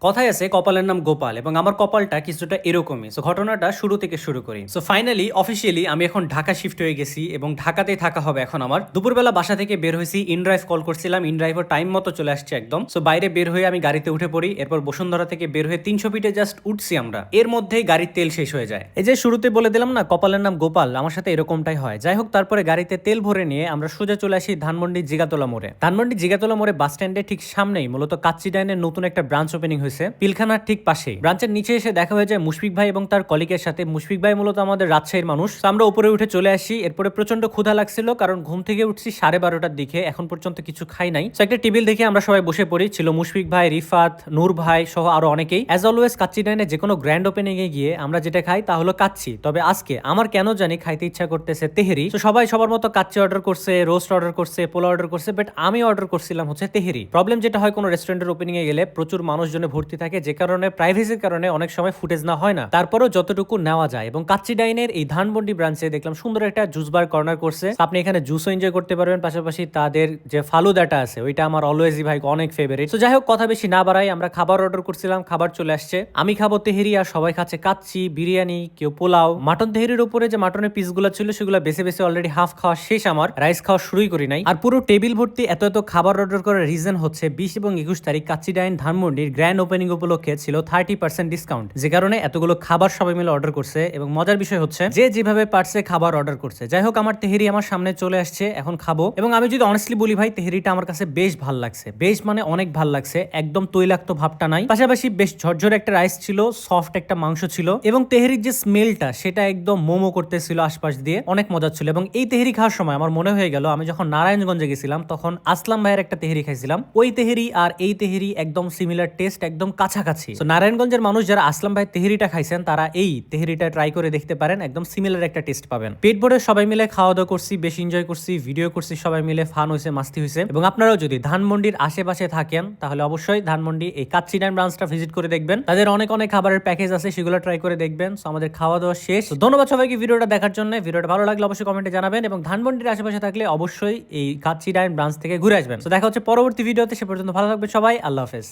কথায় আছে কপালের নাম গোপাল এবং আমার কপালটা কিছুটা এরকমই। সো ঘটনাটা শুরু থেকে শুরু করি। সো ফাইনালি অফিসিয়ালি আমি এখন ঢাকা শিফট হয়ে গেছি এবং ঢাকাতেই থাকা হবে এখন আমার। দুপুরবেলা বাসা থেকে বের হয়েছি, ইনড্রাইভ কল করছিলাম, ইনড্রাইভও টাইম মতো চলে আসছে একদম। সো বাইরে বের হয়ে আমি গাড়িতে উঠে পড়ি, এরপর বসুন্ধরা থেকে বের হয়ে 300 ফিটে জাস্ট উঠছি আমরা, এর মধ্যেই গাড়ির তেল শেষ হয়ে যায়। এই যে শুরুতে বলে দিলাম না কপালের নাম গোপাল, আমার সাথে এরকমটাই হয়। যাই হোক, তারপরে গাড়িতে তেল ভরে নিয়ে আমরা সোজা চলে আসি ধানমন্ডি জিগাতলা মোড়ে। ধানমন্ডি জিগাতলা মোড়ে বাস স্ট্যান্ডে ঠিক সামনেই মূলত কাচ্চি ডাইনের নতুন একটা ব্রাঞ্চ ওপেনিং হয়েছে, পিলখানার ঠিক পাশেই। ব্রাঞ্চের নিচে এসে দেখা হয়ে যায় মুশফিক ভাই এবং তার কলিগের সাথে। মুশফিক ভাই মূলত আমাদের রাজশাহীর মানুষ। তো আমরা উপরে উঠে চলে আসি, এরপরে প্রচন্ড ক্ষুধা লাগছিল কারণ ঘুম থেকে উঠছি 12:30টার দিকে, এখন পর্যন্ত কিছু খাই নাই। তো একটা টেবিল দেখে আমরা সবাই বসে পড়ি, ছিল মুশফিক ভাই, রিফাত, নূর ভাই সহ আরো অনেকেই। অ্যাজ অলওয়েজ কাচ্চি ডাইনে যে কোনো গ্র্যান্ড ওপেনিং এ গিয়ে আমরা যেটা খাই তা হলো কাচ্চি, তবে আজকে আমার কেন জানি খাইতে ইচ্ছা করতেছে তেহেরি। তো সবাই সবার মতো কাচ্চি অর্ডার করছে, রোস্ট অর্ডার করছে, পোলা অর্ডার করছে, বাট আমি অর্ডার করছিলাম হচ্ছে তেহেরি। প্রবলেম যেটা হয় কোনো রেস্টুরেন্টের ওপেনিং এ গেলে প্রচুর মানুষজনে ভর্তি থাকে, যে কারণে প্রাইভেসির কারণে অনেক সময় ফুটেজ না হয় না, তারপরেও যতটুকু নেওয়া যায়। এবং কাচ্চি ডাইনের এই ধানমন্ডি ব্রাঞ্চে দেখলাম সুন্দর একটা জুস বার কর্নার করছে, আপনি এখানে জুসও এনজয় করতে পারবেন, পাশাপাশি তাদের যে ফালুদাটা আছে ওইটা আমার অলওয়েজই ভাই অনেক ফেভারিট। তো যাই হোক, কথা বেশি না বাড়াই, আমরা খাবার অর্ডার করছিলাম, খাবার চলে আসছে। আমি খাবো তেহেরি আর সবাই খাচ্ছে কাচ্চি, বিরিয়ানি, কেউ পোলাও। মাটন তেহেরির উপরে যে মাটনের পিসগুলো ছিল সেগুলো বেছে বেছে অলরেডি হাফ খাওয়া শেষ, আমার রাইস খাওয়া শুরুই করি নাই। আর পুরো টেবিল ভর্তি এত এত খাবার অর্ডার করার রিজন হচ্ছে 20 এবং 21 তারিখ কাচ্চি ডাইন ধানমন্ডির গ্র্যান্ড ওপেনিং উপলক্ষে ছিল 30% ডিসকাউন্ট, যে কারণে এতগুলো খাবার সবাই মিলে অর্ডার করছে। এবং মজার বিষয় হচ্ছে যে যেভাবে পারছে খাবার অর্ডার করছে। যাই হোক, আমার তেহেরি আমার সামনে চলে আসছে, এখন খাবো। এবং আমি যদি অনেস্টলি বলি ভাই, তেহেরিটা আমার কাছে বেশ ভাল লাগছে, বেশ মানে অনেক ভাল লাগছে, একদম তৈলাক্ত ভাবটা নাই, পাশাপাশি বেশ ঝরঝর একটা রাইস ছিল, সফট একটা মাংস ছিল, এবং তেহেরির যে স্মেলটা সেটা একদম মোমো করতেছিল আশপাশ দিয়ে, অনেক মজা ছিল। এবং এই তেহেরি খাওয়ার সময় আমার মনে হয়ে গেল আমি যখন নারায়ণগঞ্জে গেছিলাম তখন আসলাম ভাইয়ের একটা তেহেরি খাইছিলাম, ওই তেহেরি আর এই তেহেরি একদম সিমিলার টেস্ট, একদম কাছাকাছি। তো নারায়ণগঞ্জের মানুষ যারা আসলাম ভাই তেহেরিটা খাইছেন তারা এই তেহেরিটা ট্রাই করে দেখতে পারেন, একদম সিমিলার একটা টেস্ট পাবেন। পেট ভরে সবাই মিলে খাওয়া দাওয়া করছি, বেশ এনজয় করছি, ভিডিও করছি, সবাই মিলে ফান হয়েছে, মাস্তি হয়েছে। এবং আপনারাও যদি ধানমন্ডির আশেপাশে থাকেন তাহলে অবশ্যই ধানমন্ডি এই কাচ্চি ডাইন ব্রাঞ্চটা ভিজিট করে দেখবেন, তাদের অনেক অনেক খাবারের প্যাকেজ আছে, সেগুলো ট্রাই করে দেখবেন। তো আমাদের খাওয়া দাওয়া শেষ। তো ধন্যবাদ সবাইকে ভিডিওটা দেখার জন্য। ভিডিওটা ভালো লাগলে অবশ্যই কমেন্টে জানাবেন, এবং ধানমন্ডির আশেপাশে থাকলে অবশ্যই এই কাচ্চি ডাইন ব্রাঞ্চ থেকে ঘুরে আসবেন। তো দেখা হচ্ছে পরবর্তী ভিডিওতে, সে পর্যন্ত ভালো থাকবে সবাই, আল্লাহ হাফেজ।